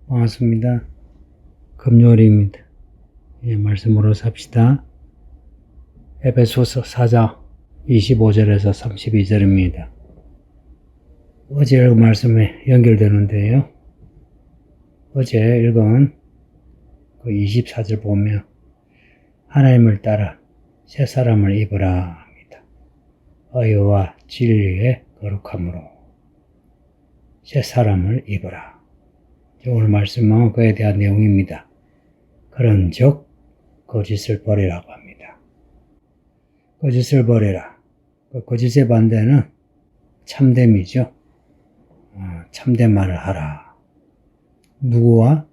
반갑습니다. 금요일입니다. 말씀으로 삽시다. 에베소서 4장 25절에서 32절입니다. 어제 읽은 말씀에 연결되는데요. 어제 읽은 그 24절 보면 하나님을 따라 새 사람을 입으라 합니다. 의와 진리의 거룩함으로 새 사람을 입으라. 오늘 말씀은 그에 대한 내용입니다. 그런즉 거짓을 버리라고 합니다. 거짓을 버리라. 그 거짓의 반대는 참됨이죠. 참된 말을 하라. 누구와?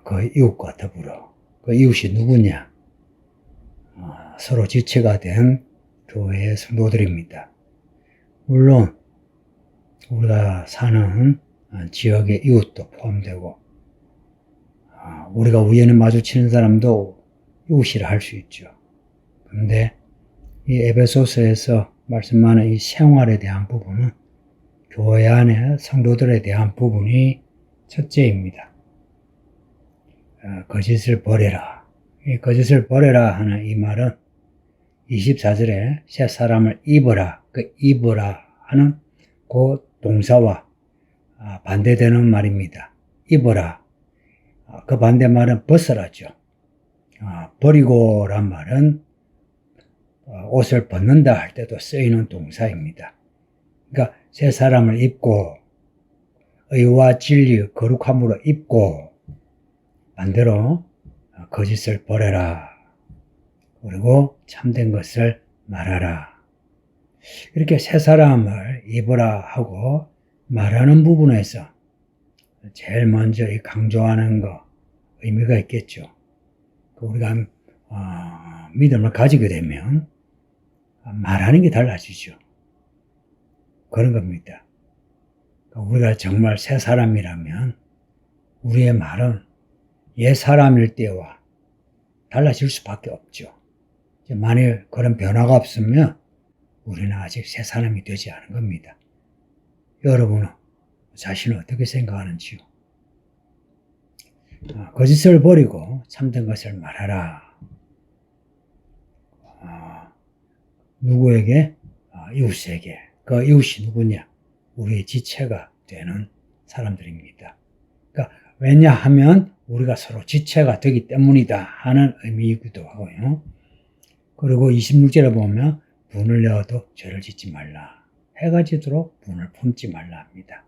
그 이웃과 더불어. 그 이웃이 누구냐? 서로 지체가 된 교회의 성도들입니다. 물론 우리가 사는 지역의 이웃도 포함되고 우리가 우연히 마주치는 사람도 이웃이라 할 수 있죠. 그런데 이 에베소서에서 말씀하는 이 생활에 대한 부분은 교회 안의 성도들에 대한 부분이 첫째입니다. 거짓을 버려라. 이 거짓을 버려라 하는 이 말은 24절에 새 사람을 입어라. 그 입어라 하는 그 동사와 반대되는 말입니다. 입어라. 그 반대말은 벗어라죠. 버리고란 말은 옷을 벗는다 할 때도 쓰이는 동사입니다. 그러니까 새 사람을 입고 의와 진리 거룩함으로 입고 반대로 거짓을 버려라. 그리고 참된 것을 말하라. 이렇게 새 사람을 입으라 하고 말하는 부분에서 제일 먼저 강조하는 거 의미가 있겠죠. 우리가 믿음을 가지게 되면 말하는 게 달라지죠. 그런 겁니다. 우리가 정말 새 사람이라면 우리의 말은 옛 사람일 때와 달라질 수밖에 없죠. 만일 그런 변화가 없으면 우리는 아직 새 사람이 되지 않은 겁니다. 여러분은 자신을 어떻게 생각하는지요? 거짓을 버리고 참된 것을 말하라. 누구에게? 이웃에게. 그 이웃이 누구냐? 우리의 지체가 되는 사람들입니다. 그러니까 왜냐하면 우리가 서로 지체가 되기 때문이다 하는 의미이기도 하고요. 그리고 26절에 보면 분을 내어도 죄를 짓지 말라. 해가 지도록 분을 품지 말라 합니다.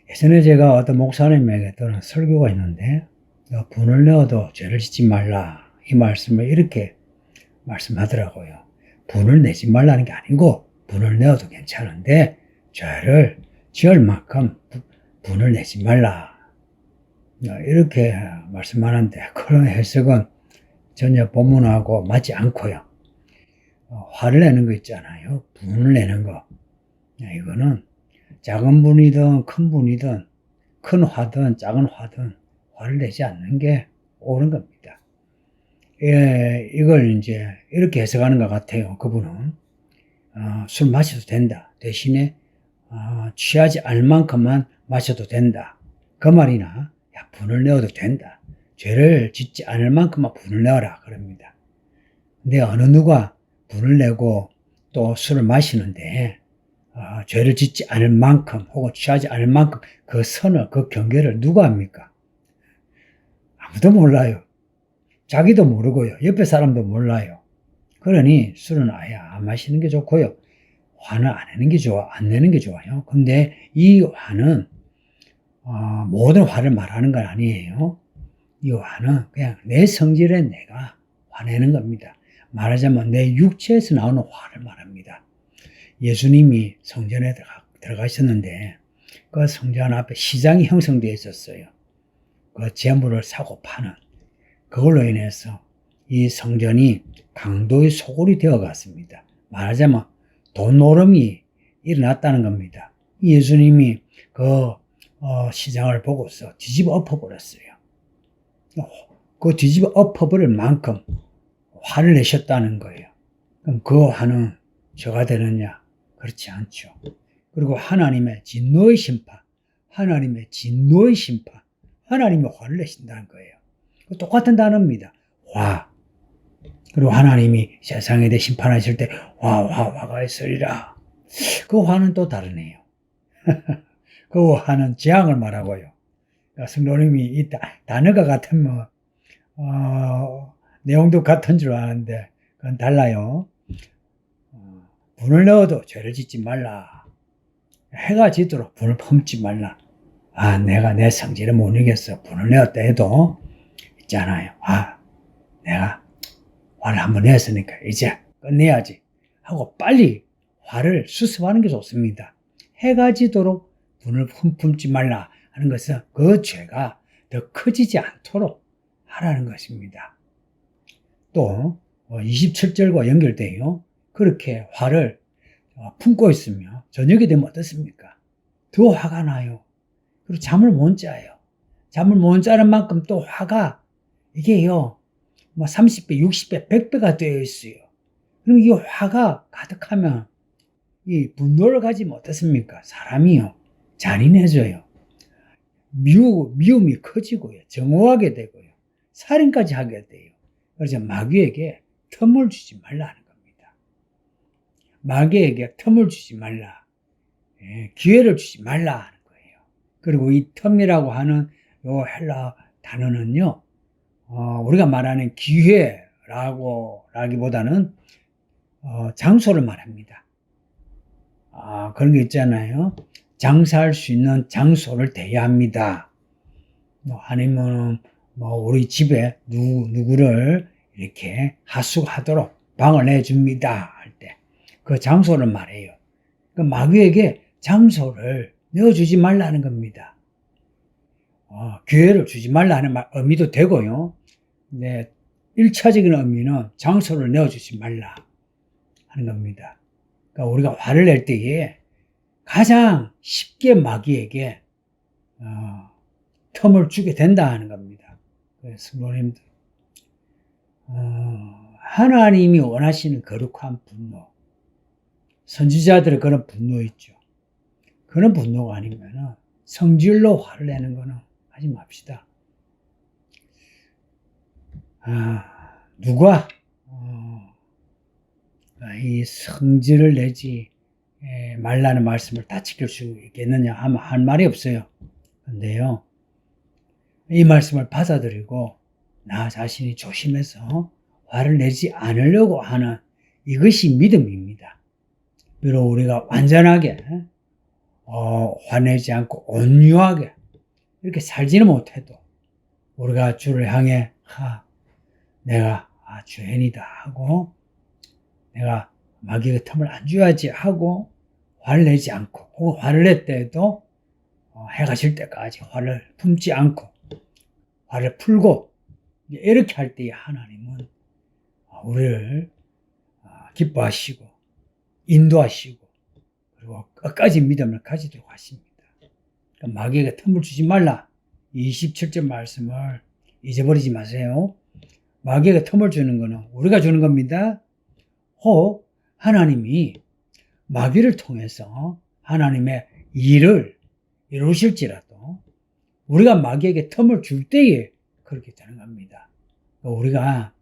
예전에 제가 어떤 목사님에게 들은 설교가 있는데 분을 내어도 죄를 짓지 말라 이 말씀을 이렇게 말씀하더라고요. 분을 내지 말라는 게 아니고 분을 내어도 괜찮은데 죄를 지을 만큼 분을 내지 말라 이렇게 말씀하는데 그런 해석은 전혀 본문하고 맞지 않고요. 화를 내는 거 있잖아요. 분을 내는 거. 이거는 작은 분이든 큰 분이든 큰 화든 작은 화든 화를 내지 않는 게 옳은 겁니다. 이걸 이제 이렇게 해석하는 것 같아요. 그분은 술 마셔도 된다. 대신에 취하지 않을 만큼만 마셔도 된다. 그 말이나 분을 내어도 된다. 죄를 짓지 않을 만큼만 분을 내어라 그럽니다. 근데 어느 누가 분을 내고 또 술을 마시는데 죄를 짓지 않을 만큼 혹은 취하지 않을 만큼 그 선을 그 경계를 누가 합니까? 아무도 몰라요. 자기도 모르고요. 옆에 사람도 몰라요. 그러니 술은 아예 안 마시는 게 좋고요. 화는 안 내는 게 좋아. 안 내는 게 좋아요. 근데 이 화는 모든 화를 말하는 건 아니에요. 이 화는 그냥 내 성질에 내가 화내는 겁니다. 말하자면 내 육체에서 나오는 화를 말합니다. 예수님이 성전에 들어가셨는데 그 성전 앞에 시장이 형성되어 있었어요. 그 재물을 사고 파는 그걸로 인해서 이 성전이 강도의 소굴이 되어 갔습니다. 말하자면 돈 노름이 일어났다는 겁니다. 예수님이 그 시장을 보고서 뒤집어 엎어버렸어요. 그 뒤집어 엎어버릴 만큼 화를 내셨다는 거예요. 그럼 그 화는 죄가 되느냐? 그렇지 않죠. 그리고 하나님의 진노의 심판, 하나님의 진노의 심판, 하나님이 화를 내신다는 거예요. 똑같은 단어입니다. 화. 그리고 하나님이 세상에 대해 심판하실 때 화가 있으리라. 그 화는 또 다르네요. 그 화는 재앙을 말하고요. 그러니까 성도님이 이 단어가 같으면 내용도 같은 줄 아는데 그건 달라요. 분을 넣어도 죄를 짓지 말라. 해가 지도록 분을 품지 말라. 내가 내 성질을 못 이겼어. 분을 내었다 해도 있잖아요. 내가 화를 한번 냈으니까 이제 끝내야지 하고 빨리 화를 수습하는 게 좋습니다. 해가 지도록 분을 품지 말라 하는 것은 그 죄가 더 커지지 않도록 하라는 것입니다. 또 27절과 연결돼요. 그렇게 화를 품고 있으면 저녁이 되면 어떻습니까? 더 화가 나요. 그리고 잠을 못 자요. 잠을 못 자는 만큼 또 화가 이게요 30배, 60배, 100배가 되어 있어요. 그럼 이 화가 가득하면 이 분노를 가지면 어떻습니까? 사람이요 잔인해져요. 미움이 커지고요. 정오하게 되고요. 살인까지 하게 돼요. 그래서 마귀에게 틈을 주지 말라는 겁니다. 마귀에게 틈을 주지 말라. 기회를 주지 말라 하는 거예요. 그리고 이 틈이라고 하는 요 헬라 단어는요. 우리가 말하는 기회라기보다는 장소를 말합니다. 그런 게 있잖아요. 장사할 수 있는 장소를 대여합니다. 아니면 우리 집에 누구를 이렇게 하숙하도록 방을 내줍니다 할 때 그 장소를 말해요. 그 마귀에게 장소를 내어주지 말라는 겁니다. 기회를 주지 말라는 의미도 되고요. 네, 1차적인 의미는 장소를 내어주지 말라 하는 겁니다. 그러니까 우리가 화를 낼 때에 가장 쉽게 마귀에게 틈을 주게 된다 하는 겁니다. 그래서 성도님들 하나님이 원하시는 거룩한 분노, 선지자들의 그런 분노 있죠. 그런 분노가 아니면 성질로 화를 내는 거는 하지 맙시다. 누가 이 성질을 내지 말라는 말씀을 다 지킬 수 있겠느냐 하면 할 말이 없어요. 근데요, 이 말씀을 받아들이고 나 자신이 조심해서 화를 내지 않으려고 하는 이것이 믿음입니다. 비록 우리가 완전하게 화내지 않고 온유하게 이렇게 살지는 못해도 우리가 주를 향해 내가 죄인이다 하고 내가 마귀의 틈을 안 줘야지 하고 화를 내지 않고 혹은 화를 낼 때에도 해가 질 때까지 화를 품지 않고 화를 풀고 이렇게 할 때에 하나님은 우리를 기뻐하시고 인도하시고 그리고 끝까지 믿음을 가지도록 하십니다. 그러니까 마귀에게 틈을 주지 말라. 27절 말씀을 잊어버리지 마세요. 마귀에게 틈을 주는 것은 우리가 주는 겁니다. 혹 하나님이 마귀를 통해서 하나님의 일을 이루실지라도 우리가 마귀에게 틈을 줄 때에 그렇게 되는 겁니다. 우리가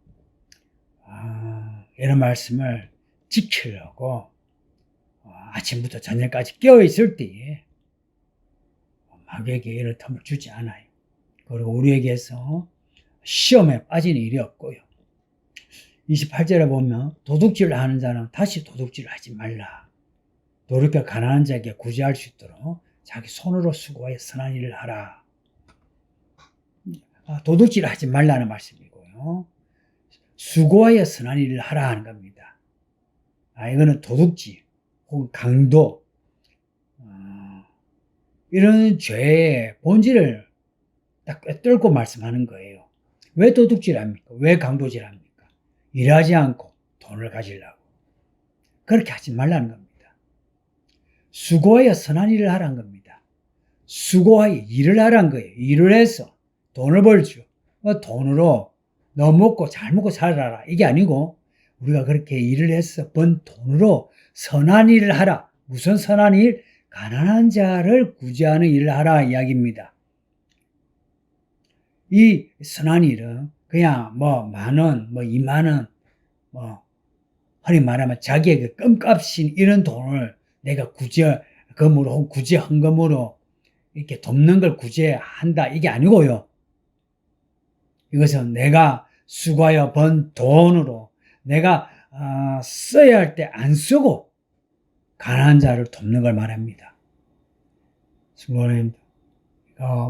이런 말씀을 지키려고 아침부터 저녁까지 깨어있을 때에 마귀에게 이런 틈을 주지 않아요. 그리고 우리에게서 시험에 빠지는 일이 없고요. 28절에 보면 도둑질을 하는 자는 다시 도둑질을 하지 말라. 노력해 가난한 자에게 구제할 수 있도록 자기 손으로 수고하여 선한 일을 하라. 도둑질을 하지 말라는 말씀이고요. 수고하여 선한 일을 하라 하는 겁니다. 이거는 도둑질 혹은 강도 이런 죄의 본질을 딱 꿰뚫고 말씀하는 거예요. 왜 도둑질 합니까? 왜 강도질 합니까? 일하지 않고 돈을 가지려고. 그렇게 하지 말라는 겁니다. 수고하여 선한 일을 하라는 겁니다. 수고하여 일을 하라는 거예요. 일을 해서 돈을 벌죠. 돈으로 너 먹고 잘 먹고 살아라. 이게 아니고 우리가 그렇게 일을 해서 번 돈으로 선한 일을 하라. 무슨 선한 일? 가난한 자를 구제하는 일을 하라 이야기입니다. 이 선한 일은 그냥 뭐 10,000원, 뭐 20,000원, 뭐 흔히 말하면 자기에게 껌값인 이런 돈을 내가 구제금으로, 구제헌금으로 이렇게 돕는 걸 구제한다 이게 아니고요. 이것은 내가 수고하여 번 돈으로 내가 써야 할 때 안 쓰고 가난한 자를 돕는 걸 말합니다. 수고합니다.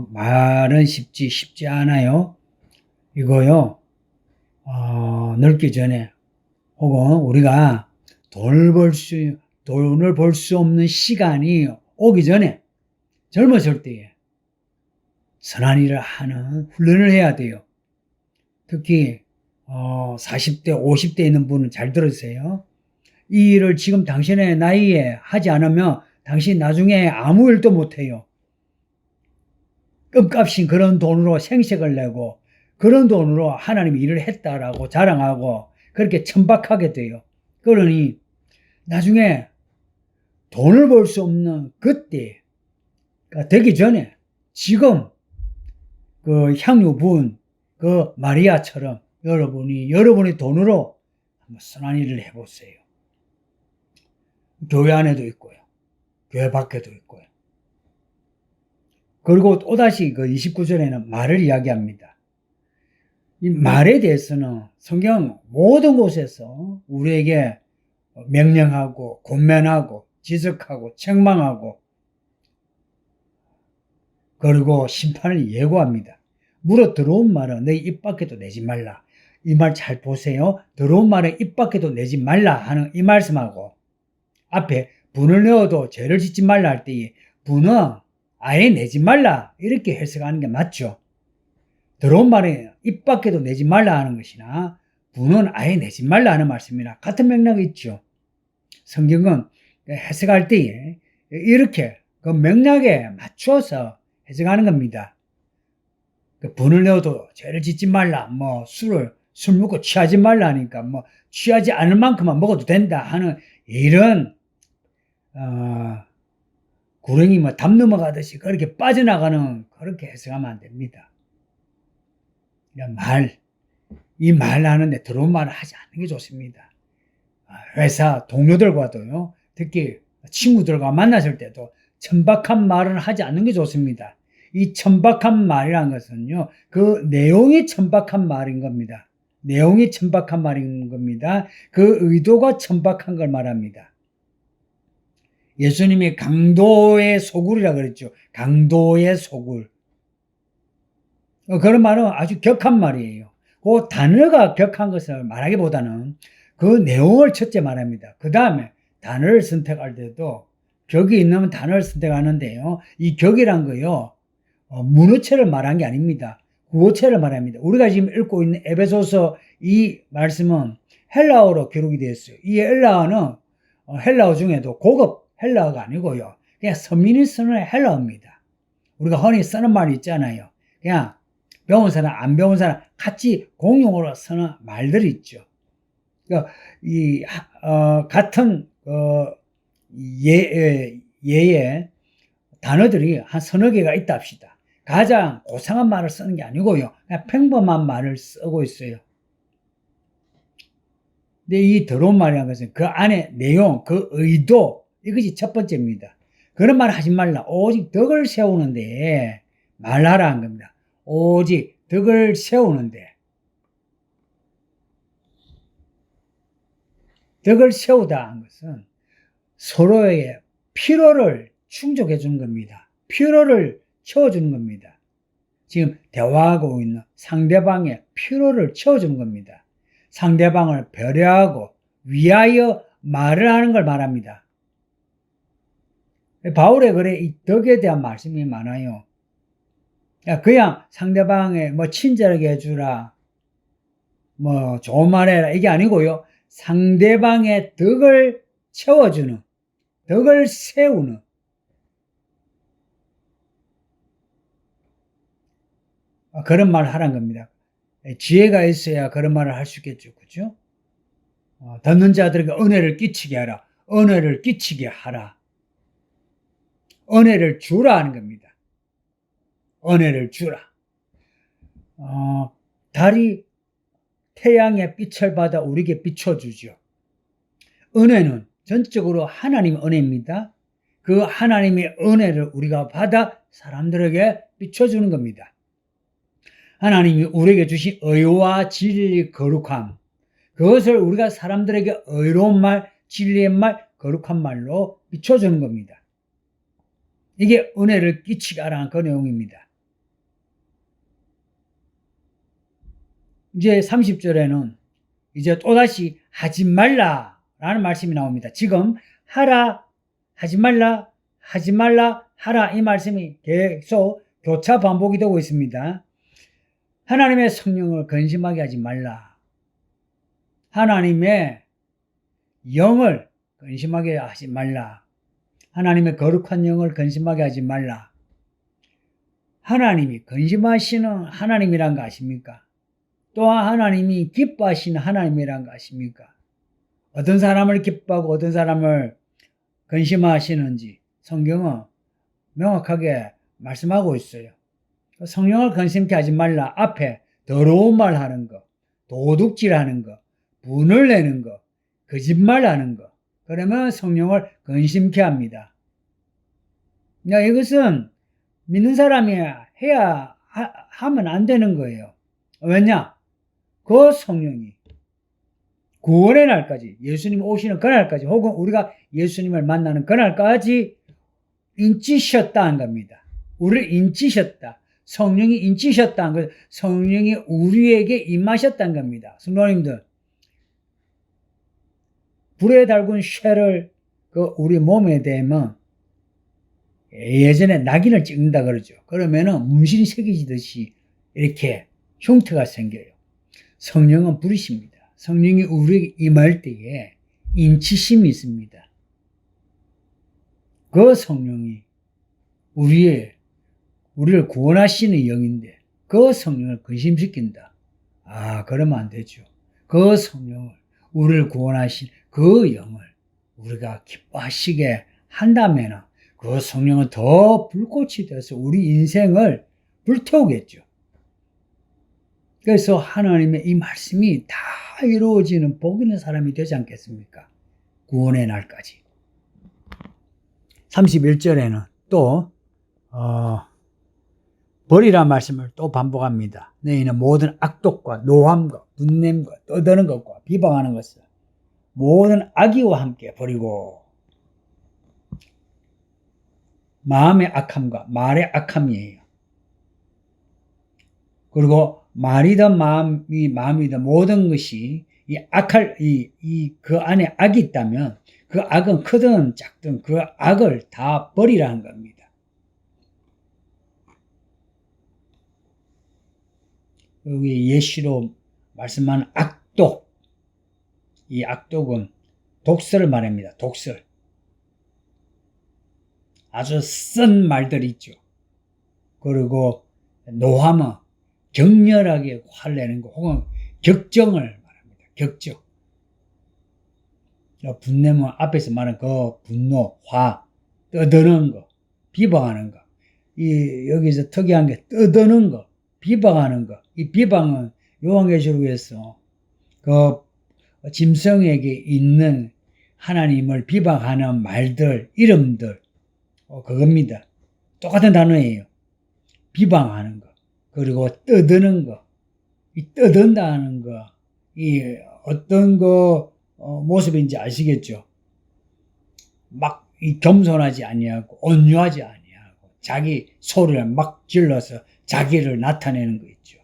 말은 쉽지 않아요. 이거요, 늙기 전에, 혹은 우리가 돈을 벌 수 없는 시간이 오기 전에, 젊었을 때에 선한 일을 하는 훈련을 해야 돼요. 특히, 40대, 50대 있는 분은 잘 들으세요. 이 일을 지금 당신의 나이에 하지 않으면 당신 나중에 아무 일도 못해요. 껌값인 그런 돈으로 생색을 내고 그런 돈으로 하나님이 일을 했다라고 자랑하고 그렇게 천박하게 돼요. 그러니 나중에 돈을 벌 수 없는 그때가 되기 전에 지금 그 향유부인 그 마리아처럼 여러분의 돈으로 한번 선한 일을 해보세요. 교회 안에도 있고요. 교회 밖에도 있고요. 그리고 또다시 그 29절에는 말을 이야기합니다. 이 말에 대해서는 성경 모든 곳에서 우리에게 명령하고 권면하고 지적하고 책망하고 그리고 심판을 예고합니다. 물어 들어온 말은 내 입 밖에도 내지 말라. 이 말 잘 보세요. 들어온 말은 입 밖에도 내지 말라 하는 이 말씀하고 앞에 분을 내어도 죄를 짓지 말라 할 때에 분은 아예 내지 말라 이렇게 해석하는 게 맞죠. 들어온 말에 입 밖에도 내지 말라 하는 것이나 분은 아예 내지 말라 하는 말씀이나 같은 맥락이 있죠. 성경은 해석할 때에 이렇게 그 맥락에 맞춰서 해석하는 겁니다. 분을 내어도 죄를 짓지 말라, 뭐 술 먹고 취하지 말라 하니까 뭐 취하지 않을 만큼만 먹어도 된다 하는 이런 구렁이 뭐 담 넘어가듯이 그렇게 빠져나가는 그렇게 해석하면 안 됩니다. 이 말 하는데 들어온 말을 하지 않는 게 좋습니다. 회사 동료들과도요, 특히 친구들과 만났을 때도 천박한 말을 하지 않는 게 좋습니다. 이 천박한 말이라는 것은요, 그 내용이 천박한 말인 겁니다. 내용이 천박한 말인 겁니다. 그 의도가 천박한 걸 말합니다. 예수님이 강도의 소굴이라 그랬죠. 강도의 소굴. 그런 말은 아주 격한 말이에요. 그 단어가 격한 것을 말하기보다는 그 내용을 첫째 말합니다. 그 다음에 단어를 선택할 때도 격이 있는 단어를 선택하는데요. 이 격이란 거요, 문어체를 말한 게 아닙니다. 구어체를 말합니다. 우리가 지금 읽고 있는 에베소서 이 말씀은 헬라어로 기록이 되어 있어요. 이 헬라어는 헬라어 중에도 고급 헬라어가 아니고요, 그냥 서민이 쓰는 헬라어입니다. 우리가 흔히 쓰는 말이 있잖아요. 그냥 배운 사람, 안 배운 사람 같이 공용으로 쓰는 말들이 있죠. 그러니까 같은 예의 단어들이 한 서너 개가 있다 합시다. 가장 고상한 말을 쓰는 게 아니고요, 그냥 평범한 말을 쓰고 있어요. 근데 이 더러운 말이라는 것은 그 안에 내용, 그 의도, 이것이 첫 번째입니다. 그런 말 하지 말라. 오직 덕을 세우는데 말하라 한 겁니다. 오직 덕을 세우는데. 덕을 세우다 한 것은 서로의 필요를 충족해 주는 겁니다. 필요를 채워주는 겁니다. 지금 대화하고 있는 상대방의 필요를 채워주는 겁니다. 상대방을 배려하고 위하여 말을 하는 걸 말합니다. 바울의 글에 이 덕에 대한 말씀이 많아요. 그냥 상대방의 뭐 친절하게 해주라, 뭐 좋은 말 해라, 이게 아니고요, 상대방의 덕을 채워주는, 덕을 세우는, 그런 말을 하라는 겁니다. 지혜가 있어야 그런 말을 할 수 있겠죠. 그죠? 듣는 자들에게 은혜를 끼치게 하라. 은혜를 끼치게 하라. 은혜를 주라 하는 겁니다. 은혜를 주라. 달이 태양의 빛을 받아 우리에게 비춰주죠. 은혜는 전적으로 하나님의 은혜입니다. 그 하나님의 은혜를 우리가 받아 사람들에게 비춰주는 겁니다. 하나님이 우리에게 주신 의와 진리, 거룩함, 그것을 우리가 사람들에게 의로운 말, 진리의 말, 거룩한 말로 비춰주는 겁니다. 이게 은혜를 끼치게 하라는 그 내용입니다. 이제 30절에는 이제 또다시 하지 말라라는 말씀이 나옵니다. 지금 하라, 하지 말라, 하지 말라, 하라 이 말씀이 계속 교차 반복이 되고 있습니다. 하나님의 성령을 근심하게 하지 말라. 하나님의 영을 근심하게 하지 말라. 하나님의 거룩한 영을 근심하게 하지 말라. 하나님이 근심하시는 하나님이란 거 아십니까? 또한 하나님이 기뻐하시는 하나님이란 거 아십니까? 어떤 사람을 기뻐하고 어떤 사람을 근심하시는지 성경은 명확하게 말씀하고 있어요. 성령을 근심케 하지 말라. 앞에 더러운 말 하는 거, 도둑질 하는 거, 분을 내는 거, 거짓말 하는 거, 그러면 성령을 근심케 합니다. 이것은 믿는 사람이 하면 안 되는 거예요. 왜냐? 그 성령이 구원의 날까지, 예수님 오시는 그날까지, 혹은 우리가 예수님을 만나는 그날까지 인치셨다는 겁니다. 우리를 인치셨다. 성령이 인치셨다는 것, 성령이 우리에게 임하셨다는 겁니다. 성도님들, 불에 달군 쇠를 우리 몸에 대면 예전에 낙인을 찍는다 그러죠. 그러면은 문신이 새겨지듯이 이렇게 흉터가 생겨요. 성령은 불이십니다. 성령이 우리에게 임할 때에 인치심이 있습니다. 그 성령이 우리를 구원하시는 영인데 그 성령을 근심시킨다. 그러면 안 되죠. 그 성령을, 우리를 구원하신 그 영을 우리가 기뻐하시게 한다면 그 성령은 더 불꽃이 되어서 우리 인생을 불태우겠죠. 그래서 하나님의 이 말씀이 다 이루어지는 복 있는 사람이 되지 않겠습니까? 구원의 날까지. 31절에는 또 버리란 말씀을 또 반복합니다. 너희는 모든 악독과 노함과 분냄과 떠드는 것과 비방하는 것을 모든 악의와 함께 버리고, 마음의 악함과 말의 악함이에요. 그리고 말이든 마음이든 모든 것이 그 안에 악이 있다면 그 악은 크든 작든 그 악을 다 버리라는 겁니다. 여기 예시로 말씀하는 악독, 이 악독은 독설을 말합니다. 독설. 아주 쓴 말들이 있죠. 그리고 노함은 격렬하게 화내는 거, 혹은 격정을 말합니다. 격정. 분냄은 앞에서 말한 그 분노, 화, 떠드는 거, 비방하는 거. 여기서 특이한 게 떠드는 거, 비방하는 거. 이 비방은 요한계시록에서 그 짐승에게 있는 하나님을 비방하는 말들, 이름들, 그겁니다. 똑같은 단어예요. 비방하는 거, 그리고 떠드는 거. 이 떠든다는 거, 이 어떤 모습인지 아시겠죠? 막 겸손하지 아니하고 온유하지 아니하고 자기 소리를 막 질러서 자기를 나타내는 거 있죠.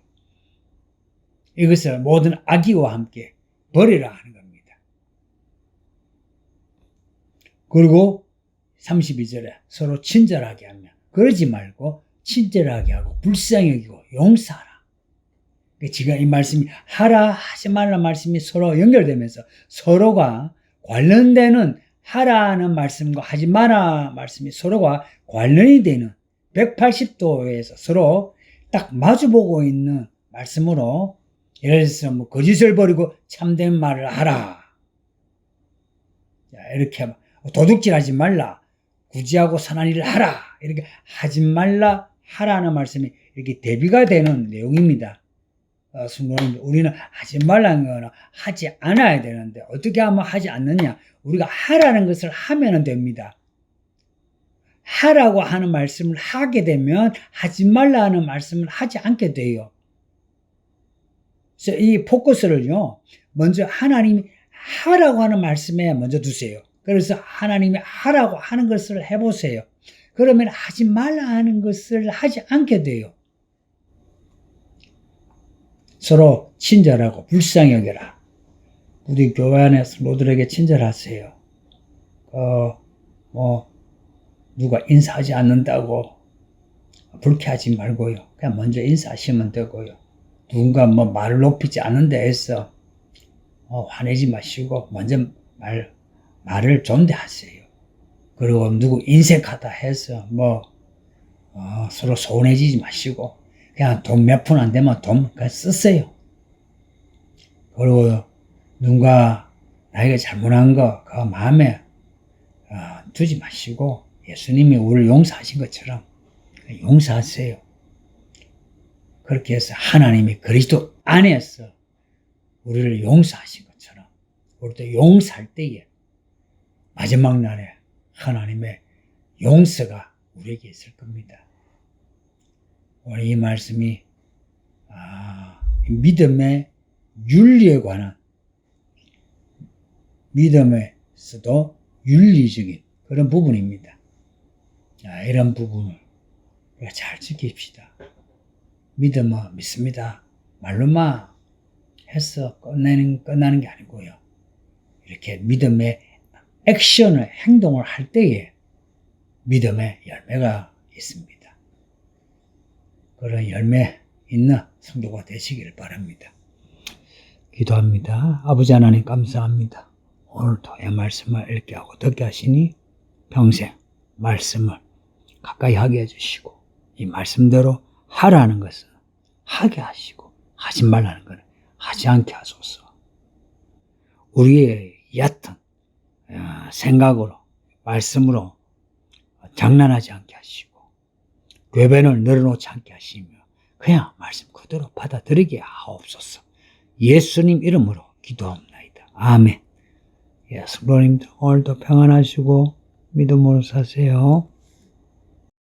이것을 모든 악의와 함께 버리라 하는 겁니다. 그리고 32절에 서로 친절하게 하며, 그러지 말고 친절하게 하고 불쌍히 여기고 용서하라. 지금 이 말씀이 하라 하지 말라 말씀이 서로 연결되면서 서로가 관련되는, 하라는 말씀과 하지 마라 말씀이 서로가 관련이 되는 180도에서 서로 딱 마주보고 있는 말씀으로, 예를 들어서 거짓을 버리고 참된 말을 하라. 이렇게 도둑질하지 말라. 구제하고 선한 일을 하라. 이렇게 하지 말라 하라는 말씀이 이렇게 대비가 되는 내용입니다. 성도님, 우리는 하지 말라는 거는 하지 않아야 되는데 어떻게 하면 하지 않느냐? 우리가 하라는 것을 하면 됩니다. 하라고 하는 말씀을 하게 되면 하지 말라는 말씀을 하지 않게 돼요. 그래서 이 포커스를요, 먼저 하나님이 하라고 하는 말씀에 먼저 두세요. 그래서 하나님이 하라고 하는 것을 해보세요. 그러면 하지 말라 하는 것을 하지 않게 돼요. 서로 친절하고 불쌍히 여겨라. 우리 교회 안에 성도들에게 친절하세요. 누가 인사하지 않는다고 불쾌하지 말고요. 그냥 먼저 인사하시면 되고요. 누군가 말을 높이지 않는다 해서 화내지 마시고 먼저 말을 존대하세요. 그리고 누구 인색하다 해서 서로 소원해지지 마시고 그냥 돈 몇 푼 안 되면 돈 그냥 쓰세요. 그리고 누군가 나에게 잘못한 거 그 마음에 두지 마시고 예수님이 우리를 용서하신 것처럼 용서하세요. 그렇게 해서 하나님이 그리스도 안에서 우리를 용서하신 것처럼 우리도 용서할 때에 마지막 날에 하나님의 용서가 우리에게 있을 겁니다. 오늘 이 말씀이 믿음의 윤리에 관한, 믿음에서도 윤리적인 그런 부분입니다. 이런 부분을 우리가 잘 지킵시다. 믿음은 믿습니다. 말로만 해서 끝나는 게 아니고요. 이렇게 믿음의 액션을, 행동을 할 때에 믿음의 열매가 있습니다. 그런 열매 있는 성도가 되시길 바랍니다. 기도합니다. 아버지 하나님 감사합니다. 오늘도 이 말씀을 읽게 하고 듣게 하시니 평생 말씀을 가까이 하게 해주시고 이 말씀대로 하라는 것은 하게 하시고 하지 말라는 것은 하지 않게 하소서. 우리의 얕은 생각으로 말씀으로 장난하지 않게 하시고 궤변을 늘어놓지 않게 하시며 그냥 말씀 그대로 받아들이게 하옵소서. 예수님 이름으로 기도합니다. 아멘. 성도님들 오늘도 평안하시고 믿음으로 사세요.